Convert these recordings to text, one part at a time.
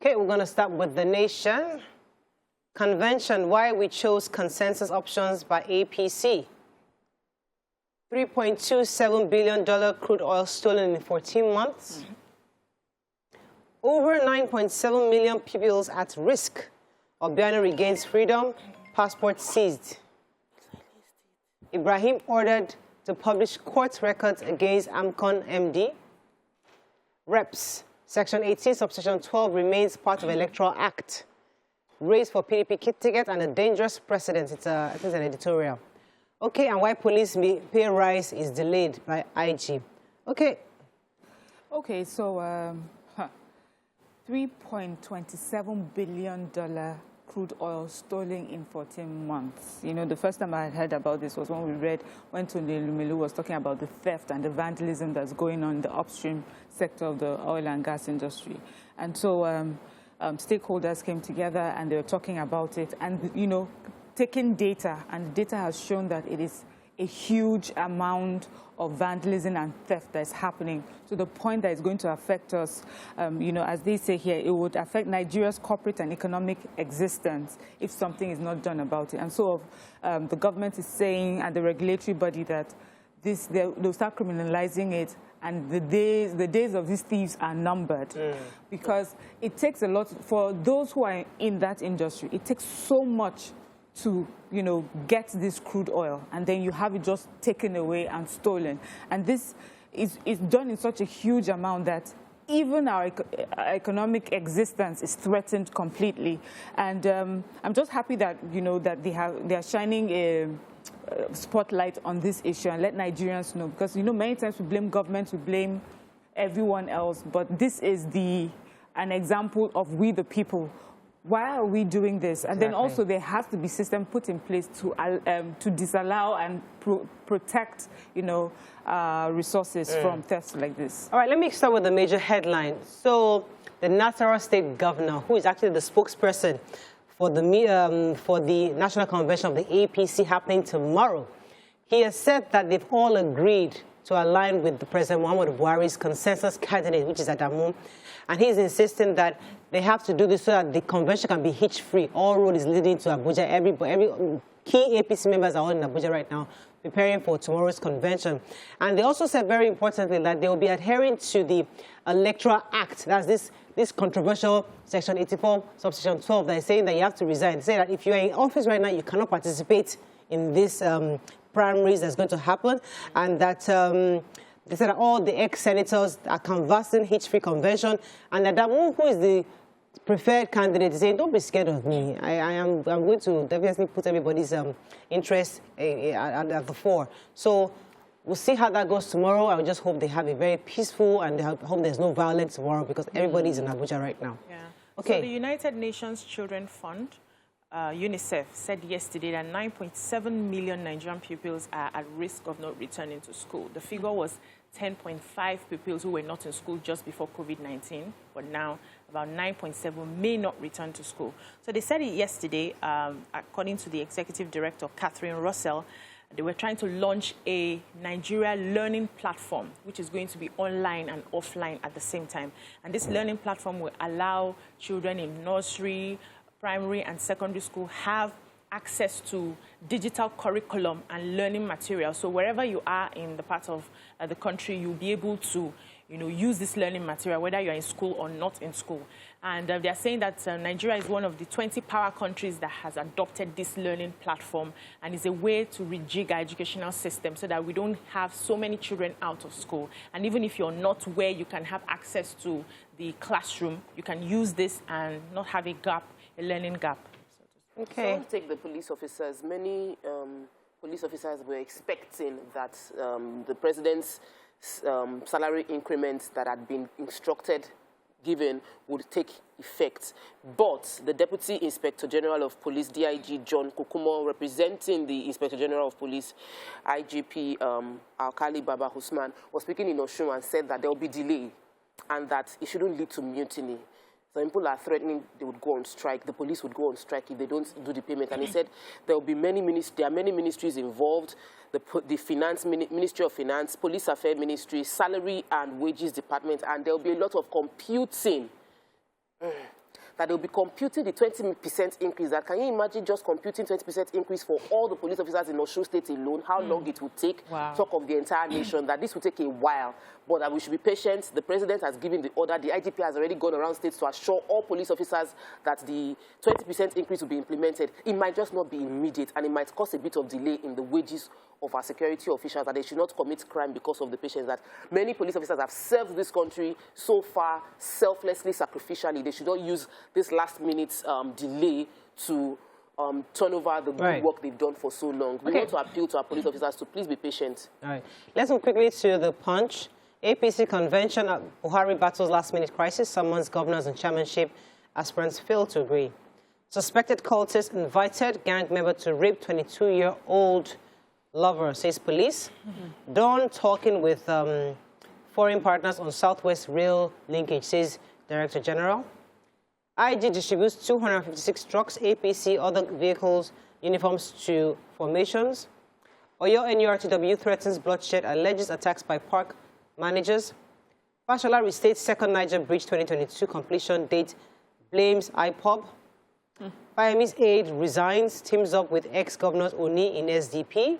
Okay, we're going to start with The Nation. Convention, why we chose consensus options by APC. $3.27 billion crude oil stolen in 14 months. Over 9.7 million pupils at risk. Obiano regains freedom. Passport seized. Ibrahim ordered to publish court records against AMCON MD. Reps, Section 18, Subsection 12 remains part of Electoral Act. Race for PDP kit ticket and a dangerous precedent. It's an editorial. Okay, and why police pay rise is delayed by IG. Okay. Okay, so $3.27 billion crude oil stolen in 14 months. You know, the first time I heard about this was when Tony Lumelu was talking about the theft and the vandalism that's going on in the upstream sector of the oil and gas industry. And so stakeholders came together and they were talking about it and, you know, taking data, and the data has shown that it is a huge amount of vandalism and theft that's happening to the point that it's going to affect us. You know, as they say here, it would affect Nigeria's corporate and economic existence if something is not done about it. And so the government is saying, and the regulatory body, that they'll start criminalizing it, and the days of these thieves are numbered. Because it takes a lot, for those who are in that industry, it takes so much to, you know, get this crude oil, and then you have it just taken away and stolen. And this is done in such a huge amount that even our economic existence is threatened completely. And I'm just happy that, you know, that they are shining a spotlight on this issue and let Nigerians know, because, you know, many times we blame government, we blame everyone else, but this is an example of we the people. Why are we doing this? And then also there has to be system put in place to disallow and protect, you know, resources from thefts like this. All right, let me start with the major headline. So the Nasarawa State Governor, who is actually the spokesperson for the National Convention of the APC happening tomorrow, he has said that they've all agreed to align with the President Muhammadu Buhari's consensus candidate, which is Adamu. And he's insisting that they have to do this so that the convention can be hitch-free. All road is leading to Abuja. Every key APC members are all in Abuja right now, preparing for tomorrow's convention. And they also said, very importantly, that they will be adhering to the Electoral Act. That's this controversial Section 84, Subsection 12, that is saying that you have to resign. They say that if you're in office right now, you cannot participate in this primaries that's going to happen, and that they said that all the ex-senators are canvassing hitch-free convention, and that who is the preferred candidate is saying, don't be scared of me. I'm going to definitely put everybody's interest at the fore. So we'll see how that goes tomorrow. I just hope they have a very peaceful, and I hope there's no violence tomorrow, because everybody's in Abuja right now. Yeah. Okay. So the United Nations Children Fund, UNICEF, said yesterday that 9.7 million Nigerian pupils are at risk of not returning to school. The figure was 10.5 pupils who were not in school just before COVID-19, but now about 9.7 may not return to school. So they said it yesterday, according to the executive director, Catherine Russell. They were trying to launch a Nigeria learning platform, which is going to be online and offline at the same time. And this learning platform will allow children in nursery, primary and secondary school have access to digital curriculum and learning material. So wherever you are in the part of the country, you'll be able to, you know, use this learning material, whether you're in school or not in school. And they're saying that Nigeria is one of the 20 power countries that has adopted this learning platform, and is a way to rejig our educational system so that we don't have so many children out of school. And even if you're not where you can have access to the classroom, you can use this and not have a gap, a learning gap. Okay. So take the police officers. Many police officers were expecting that the president's salary increments that had been given would take effect. But the Deputy Inspector General of Police, DIG John Kokumo, representing the Inspector General of Police, IGP Alkali Baba Usman, was speaking in Oshun and said that there will be delay and that it shouldn't lead to mutiny. Some people are threatening they would go on strike. The police would go on strike if they don't do the payment. And he said there will be there are many ministries involved: the Finance Ministry of Finance, Police Affairs Ministry, Salary and Wages Department, and there will be a lot of computing. that they'll be computing the 20% increase. That can you imagine just computing 20% increase for all the police officers in Osun State alone? How long it would take? Wow. Talk of the entire nation. That this will take a while, but that we should be patient. The president has given the order. The IGP has already gone around states to assure all police officers that the 20% increase will be implemented. It might just not be immediate, and it might cause a bit of delay in the wages of our security officials, that they should not commit crime because of the patience that many police officers have served this country so far selflessly, sacrificially. They should not use this last-minute delay to turn over the good work they've done for so long. We want to appeal to our police officers to please be patient. All right. Let's move quickly to the Punch. APC convention at Buhari battles last-minute crisis. Summons governors and chairmanship. Aspirants fail to agree. Suspected cultist invited gang member to rape 22-year-old lover, says police. Dawn talking with foreign partners on Southwest Rail linkage, says Director General. IG distributes 256 trucks, APC, other vehicles, uniforms to formations. Oyo NURTW threatens bloodshed, alleges attacks by park managers. Fashola restates second Niger Bridge 2022 completion date, blames IPOB. Fayemi's aide resigns, teams up with ex-governors Oni in SDP.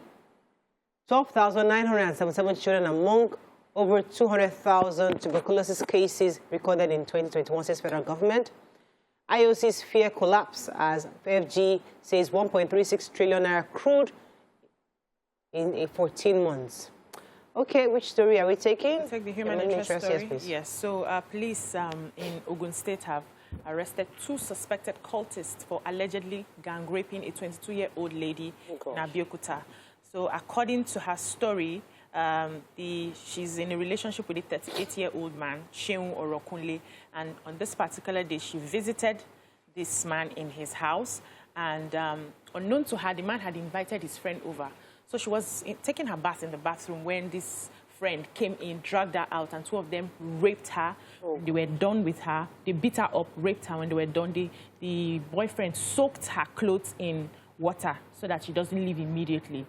12,977 children among over 200,000 tuberculosis cases recorded in 2021, says federal government. IOC's fear collapse as FG says 1.36 trillion naira crude in 14 months. Okay, which story are we taking? We'll take the human interest story. Yes, please. Yes, so police in Ogun State have arrested 2 suspected cultists for allegedly gang raping a 22-year-old lady in Abeokuta. So according to her story, she's in a relationship with a 38-year-old man, Sheun Orokunle, and on this particular day, she visited this man in his house, and unknown to her, the man had invited his friend over. So she was taking her bath in the bathroom when this friend came in, dragged her out, and 2 of them raped her. They were done with her. They beat her up, raped her. When they were done, the boyfriend soaked her clothes in water so that she doesn't leave immediately.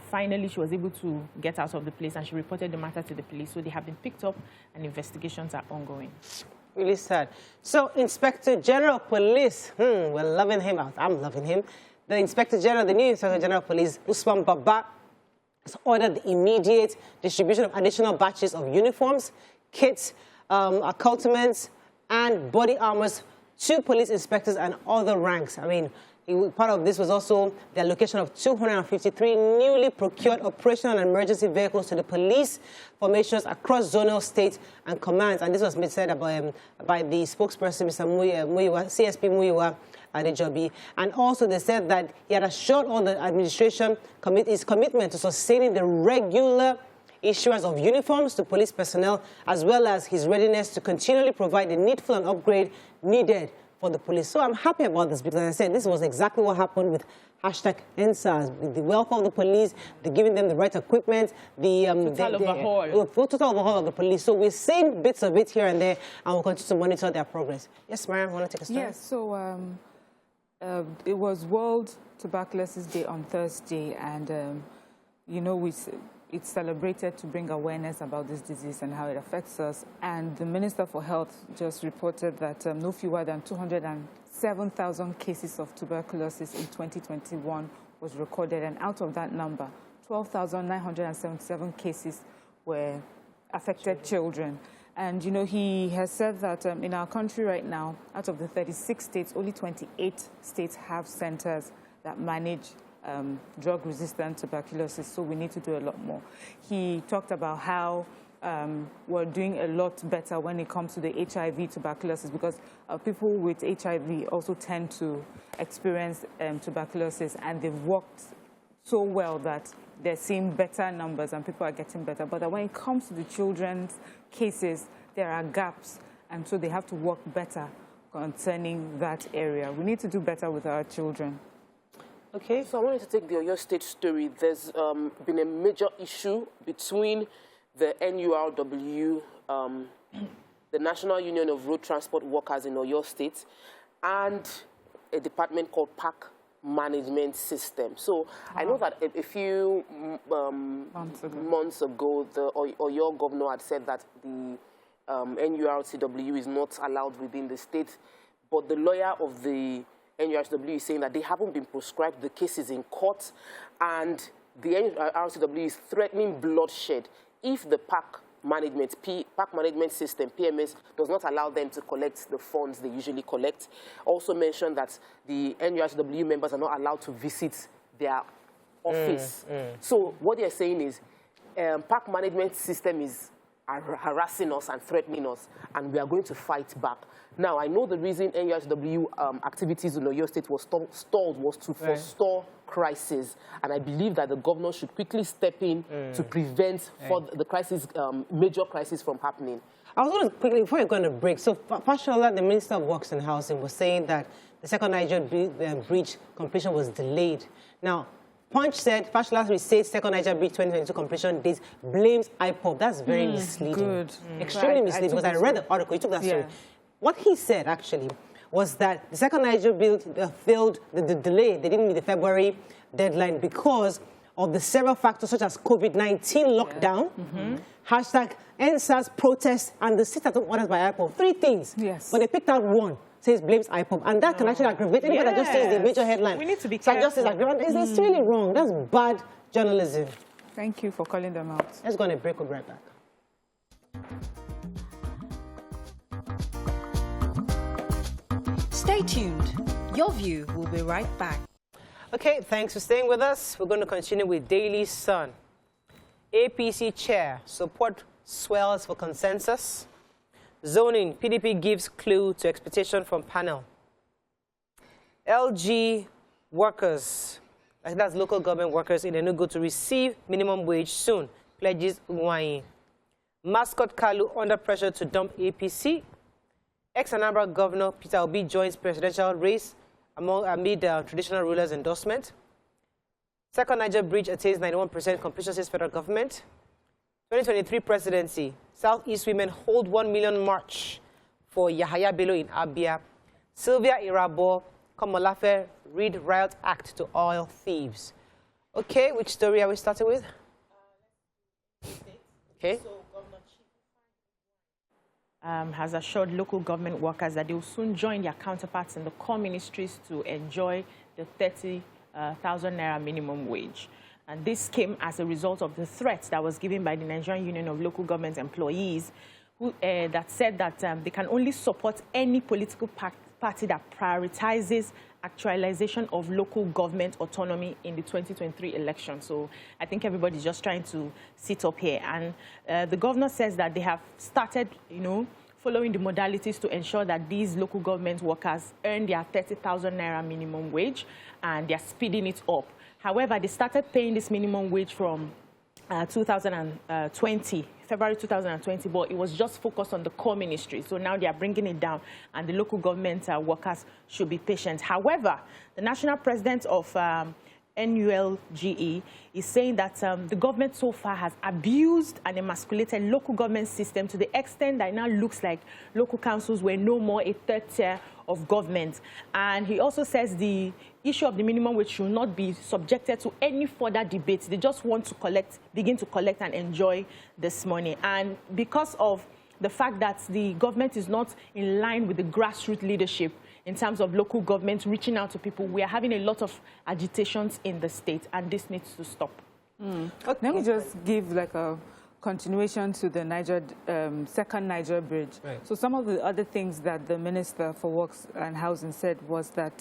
Finally, she was able to get out of the place, and she reported the matter to the police. So they have been picked up, and investigations are ongoing. Really sad. So Inspector General of Police, we're loving him out. I'm loving him. The Inspector General, the new Inspector General of Police, Usman Baba, has ordered the immediate distribution of additional batches of uniforms, kits, accoutrements, and body armors to police inspectors and other ranks. I mean, part of this was also the allocation of 253 newly procured operational and emergency vehicles to the police formations across zonal states and commands. And this was said by the spokesperson, Mr. CSP Muyiwa Adejobi. And also they said that he had assured all the administration his commitment to sustaining the regular issuance of uniforms to police personnel, as well as his readiness to continually provide the needful and upgrade needed for the police. So I'm happy about this because, as I said, this was exactly what happened with #EndSARS, with the welcome of the police, the giving them the right equipment, the total overhaul of the police. So we're seeing bits of it here and there, and we'll continue to monitor their progress. Yes, Mariam, want to take a story? Yes, so it was World Tuberculosis Day on Thursday, and, you know, it's celebrated to bring awareness about this disease and how it affects us. And the Minister for Health just reported that no fewer than 207,000 cases of tuberculosis in 2021 was recorded. And out of that number, 12,977 cases were affected children. And, you know, he has said that in our country right now, out of the 36 states, only 28 states have centers that manage drug-resistant tuberculosis, so we need to do a lot more. He talked about how we're doing a lot better when it comes to the HIV tuberculosis, because people with HIV also tend to experience tuberculosis, and they've worked so well that they're seeing better numbers and people are getting better. But when it comes to the children's cases, there are gaps, and so they have to work better concerning that area. We need to do better with our children. Okay, so I wanted to take the Oyo State story. There's been a major issue between the NURW, the National Union of Road Transport Workers in Oyo State, and a department called Park Management System. So I know that a few months ago, the Oyo governor had said that the NURTW is not allowed within the state. but the lawyer of the NURTW is saying that they haven't been proscribed, the case is in court, and the NURTW is threatening bloodshed if the park management system, PMS, does not allow them to collect the funds they usually collect. Also mentioned that the NURTW members are not allowed to visit their office. So what they're saying is park management system is harassing us and threatening us, and we are going to fight back. Now, I know the reason NURTW activities in Oyo State was stalled was to forestall crisis, and I believe that the governor should quickly step in to prevent the crisis, major crisis from happening. I was going to quickly, before you're going to break, so Fashola, the Minister of Works and Housing, was saying that the second Niger bridge completion was delayed. Now, Punch said Fashola restates second Niger bridge 2022 completion dates, blames IPOB. That's very misleading. Good. Extremely misleading, because I read the article, you took that story. What he said, actually, was that the second Niger build failed the delay. They didn't meet the February deadline because of the several factors such as COVID-19 lockdown, hashtag NSAS protest, and the sit-at-home orders by IPOB. 3 things. Yes. But they picked out one. Says blames IPOB, and that can actually aggravate anybody that just says the major headline. We need to be careful. Just says it's really wrong. That's bad journalism. Thank you for calling them out. Let's go on a break. We'll be right back. Stay tuned. Your View will be right back. Okay, thanks for staying with us. We're going to continue with Daily Sun. APC chair, support swells for consensus. Zoning, PDP gives clue to expectation from panel. LG workers, that's local government workers in Enugu, to receive minimum wage soon, pledges Nwayi. Mascot Kalu under pressure to dump APC. Ex-Anambra Governor Peter Obi joins presidential race amid traditional rulers' endorsement. Second Niger bridge attains 91% completion, says federal government. 2023 presidency, Southeast women hold 1 million march for Yahaya Bello in Abia. Sylvia Irabo, Komolafe, read riot act to oil thieves. Okay, which story are we starting with? Okay. So Governor Chief has assured local government workers that they will soon join their counterparts in the core ministries to enjoy the 30,000 naira minimum wage. And this came as a result of the threat that was given by the Nigerian Union of Local Government Employees, who, that said that they can only support any political party that prioritizes actualization of local government autonomy in the 2023 election. So I think everybody's just trying to sit up here. And the governor says that they have started, following the modalities to ensure that these local government workers earn their 30,000 naira minimum wage, and they're speeding it up. However, they started paying this minimum wage from 2020, February 2020, but it was just focused on the core ministry. So now they are bringing it down, and the local government workers should be patient. However, the national president of NULGE is saying that the government so far has abused and emasculated local government system to the extent that it now looks like local councils were no more a third tier of government. And he also says the issue of the minimum wage should not be subjected to any further debate. They just want to begin to collect and enjoy this money. And because of the fact that the government is not in line with the grassroots leadership in terms of local government reaching out to people, we are having a lot of agitations in the state, and this needs to stop. Okay. Let me just give like a continuation to the second Niger bridge. Right. So some of the other things that the Minister for Works and Housing said was that,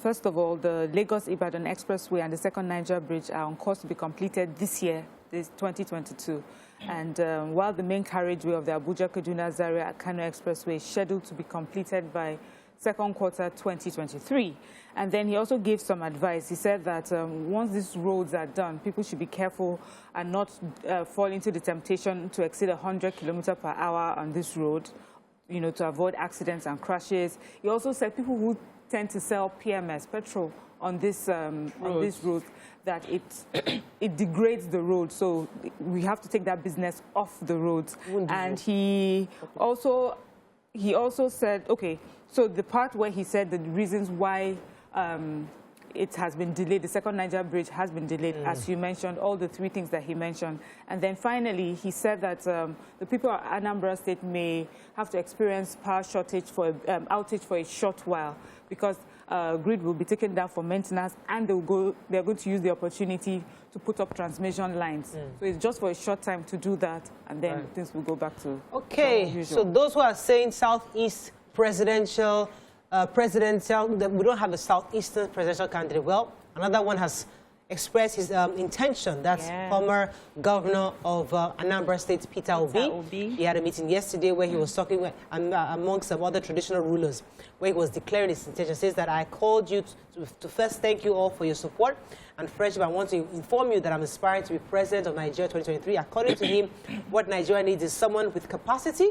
first of all, the Lagos-Ibadan Expressway and the second Niger bridge are on course to be completed this year, this 2022. And while the main carriageway of the Abuja-Kaduna-Zaria-Kano Expressway is scheduled to be completed by second quarter 2023. And then he also gave some advice. He said that once these roads are done, people should be careful and not fall into the temptation to exceed 100 kilometers per hour on this road, to avoid accidents and crashes. He also said people who tend to sell PMS, petrol, on this road, that it degrades the road, so we have to take that business off the roads. And he also said, okay, so the part where he said the reasons why it has been delayed. The second Niger bridge has been delayed, as you mentioned, all the three things that he mentioned. And then finally, he said that the people of Anambra State may have to experience power shortage for outage for a short while because grid will be taken down for maintenance, and they're going to use the opportunity to put up transmission lines. So it's just for a short time to do that, and then things will go back to okay. So those who are saying Southeast presidential, we don't have a Southeastern presidential candidate. Well, another one has expressed his intention. That's former governor of Anambra State, Peter Obi. He had a meeting yesterday where he was talking amongst some other traditional rulers, where he was declaring his intention. He says that I called you to first thank you all for your support and friendship. I want to inform you that I'm aspiring to be president of Nigeria 2023. According to him, what Nigeria needs is someone with capacity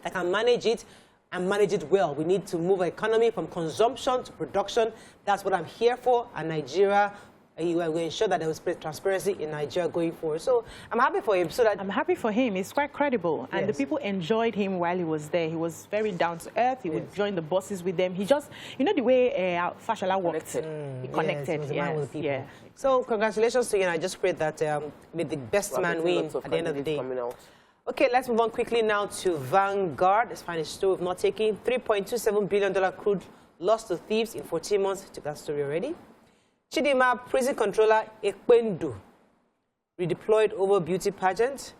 that can manage it and manage it well. We need to move our economy from consumption to production. That's what I'm here for. And Nigeria, we will ensure that there was transparency in Nigeria going forward. So I'm happy for him. I'm happy for him. He's quite credible. And the people enjoyed him while he was there. He was very down to earth. He would join the buses with them. He just, you know the way Fashola worked. He connected. With people. So congratulations to you. And I just pray that may the best man win at the end of the day. Okay, let's move on quickly now to Vanguard. Let's find a story we've not taken. $3.27 billion crude lost to thieves in 14 months. Took that story already. Chidinma prison controller Ekwendu redeployed over beauty pageant.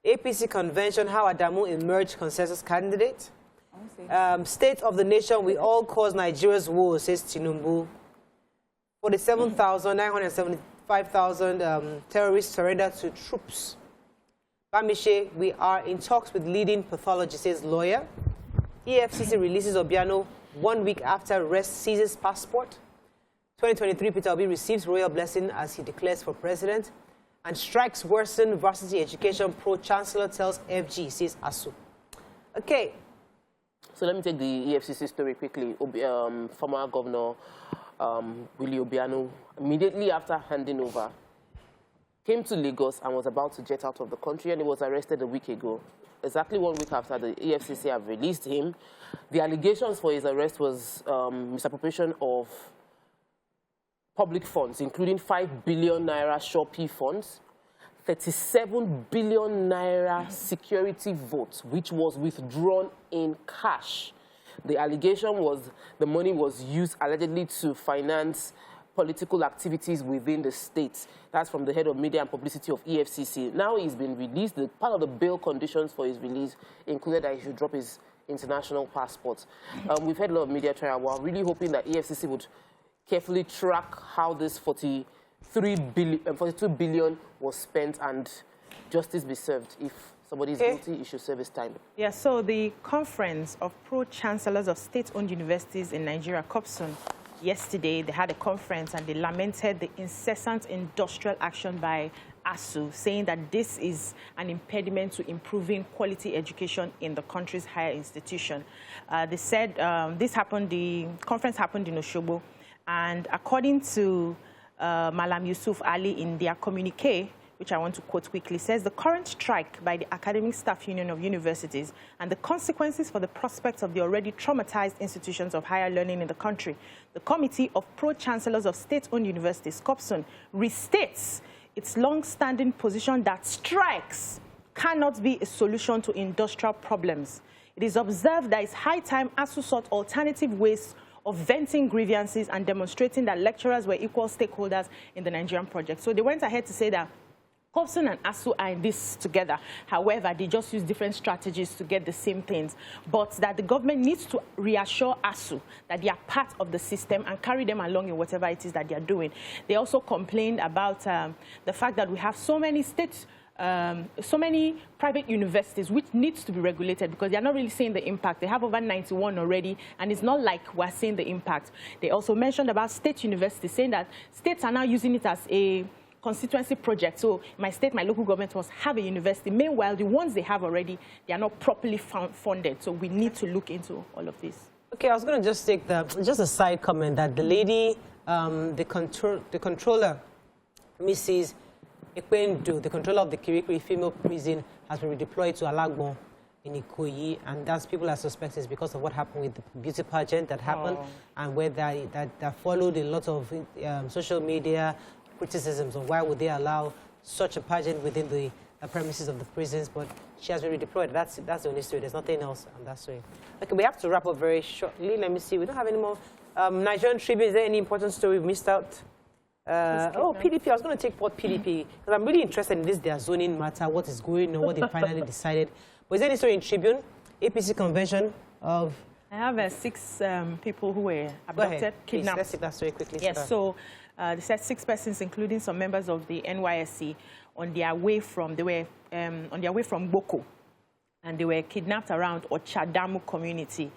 APC convention, how Adamu emerged consensus candidate. State of the nation, we all cause Nigeria's woe, says Tinubu. 47,975,000 terrorists surrender to troops. Bamishe, we are in talks with leading pathology, says lawyer. EFCC releases Obiano 1 week after arrest seizes passport. 2023, Peter Obi receives royal blessing as he declares for president. And strikes worsen varsity education, pro-chancellor tells FG, says ASU. Okay. So let me take the EFCC story quickly. Former Governor Willie Obiano, immediately after handing over, came to Lagos and was about to jet out of the country, and he was arrested a week ago. Exactly 1 week after the EFCC have released him. The allegations for his arrest was misappropriation of public funds, including 5 billion naira Shopee funds, 37 billion naira security votes, which was withdrawn in cash. The allegation was the money was used allegedly to finance political activities within the state. That's from the head of media and publicity of EFCC. Now he's been released. Part of the bail conditions for his release included that he should drop his international passport. We've had a lot of media trial. We're really hoping that EFCC would carefully track how this 42 billion was spent and justice be served. If somebody is guilty, he should serve his time. Yeah, so the Conference of Pro-Chancellors of State-Owned Universities in Nigeria, COPSUN, yesterday, they had a conference and they lamented the incessant industrial action by ASU, saying that this is an impediment to improving quality education in the country's higher institution. They said the conference happened in Osogbo, and according to Malam Yusuf Ali in their communique, which I want to quote quickly, says the current strike by the Academic Staff Union of Universities and the consequences for the prospects of the already traumatized institutions of higher learning in the country. The Committee of Pro-Chancellors of State-Owned Universities, COPSUN, restates its long-standing position that strikes cannot be a solution to industrial problems. It is observed that it's high time ASU sought alternative ways of venting grievances and demonstrating that lecturers were equal stakeholders in the Nigerian project. So they went ahead to say that COPSUN and ASU are in this together. However, they just use different strategies to get the same things. But that the government needs to reassure ASU that they are part of the system and carry them along in whatever it is that they are doing. They also complained about the fact that we have so many so many private universities which needs to be regulated because they are not really seeing the impact. They have over 91 already, and it's not like we're seeing the impact. They also mentioned about state universities, saying that states are now using it as a constituency project. So my state, my local government must have a university. Meanwhile, the ones they have already, they are not properly funded. So we need to look into all of this. Okay, I was going to just take just a side comment that the lady, the controller, Mrs. Ekwendu, the controller of the Kirikiri female prison, has been redeployed to Alagbon. in Ikoyi, and that's people are suspected because of what happened with the beauty pageant that happened, and where that followed a lot of social media criticisms of why would they allow such a pageant within the premises of the prisons, but she has been redeployed. That's the only story. There's nothing else on that story. Okay, we have to wrap up very shortly. Let me see. We don't have any more. Nigerian Tribune, is there any important story we've missed out? PDP. I was going to take forth PDP because I'm really interested in their zoning matter, what is going on, what they finally decided. But is there any story in Tribune? APC convention of... I have 6 people who were abducted, kidnapped. Let's take that story quickly. Yes, so they said 6 persons, including some members of the NYSC, on their way from Boko, and they were kidnapped around Ochadamu community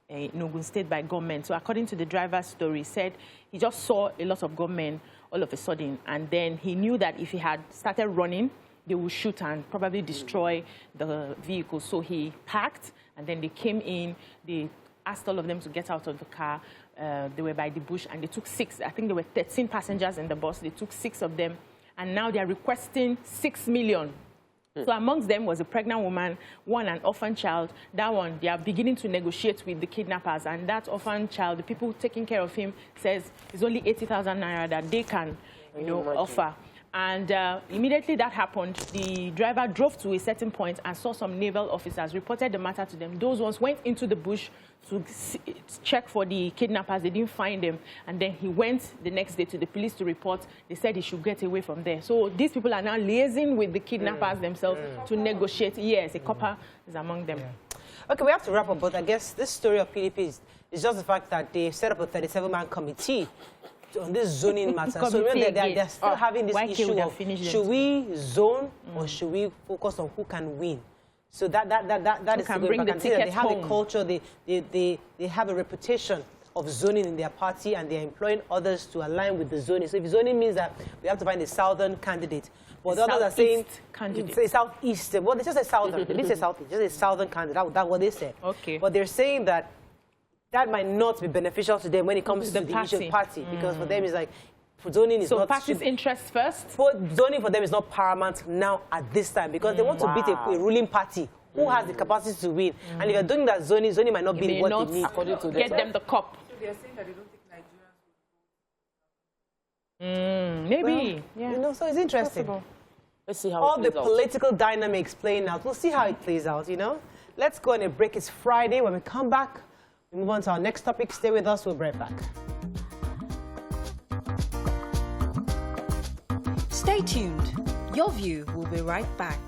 in Ogun State by gunmen. So according to the driver's story, he said he just saw a lot of gunmen all of a sudden, and then he knew that if he had started running, they would shoot and probably destroy the vehicle. So he parked, and then they came in, they asked all of them to get out of the car. They were by the bush, and they took 6. I think there were 13 passengers in the bus. They took 6 of them, and now they're requesting 6 million. So amongst them was a pregnant woman, an orphan child. That one, they are beginning to negotiate with the kidnappers, and that orphan child, the people taking care of him, says it's only 80,000 naira that they can, offer. And immediately that happened, the driver drove to a certain point and saw some naval officers, reported the matter to them. Those ones went into the bush to check for the kidnappers. They didn't find them. And then he went the next day to the police to report. They said he should get away from there. So these people are now liaising with the kidnappers themselves to negotiate. Yes, a copper is among them. Okay, we have to wrap up, but I guess this story of PDP is just the fact that they set up a 37-man committee on this zoning matter. So remember, they're still having this issue of should we zone or should we focus on who can win? So that is can bring the ticket they have a culture, they have a reputation of zoning in their party, and they're employing others to align with the zoning. So if zoning means that we have to find a southern candidate, but the others are saying say southeast. Well, they just say southern. They didn't say southeast. Just a southern candidate. That's what they said. Okay. But they're saying that might not be beneficial to them when it comes to the initial party, because for them it's like zoning is not... So party's interest first? Zoning for them is not paramount now at this time, because they want to beat a ruling party who has the capacity to win. And if you're doing that, zoning might not be what they need. According to get them the cup. So they're saying that they don't think Nigerians will vote. Maybe. Well, so it's interesting. Possible. Let's see how all it the plays out. political dynamics playing out. We'll see how it plays out, Let's go on a break. It's Friday. When we come back, we move on to our next topic. Stay with us. We'll be right back. Stay tuned. Your View will be right back.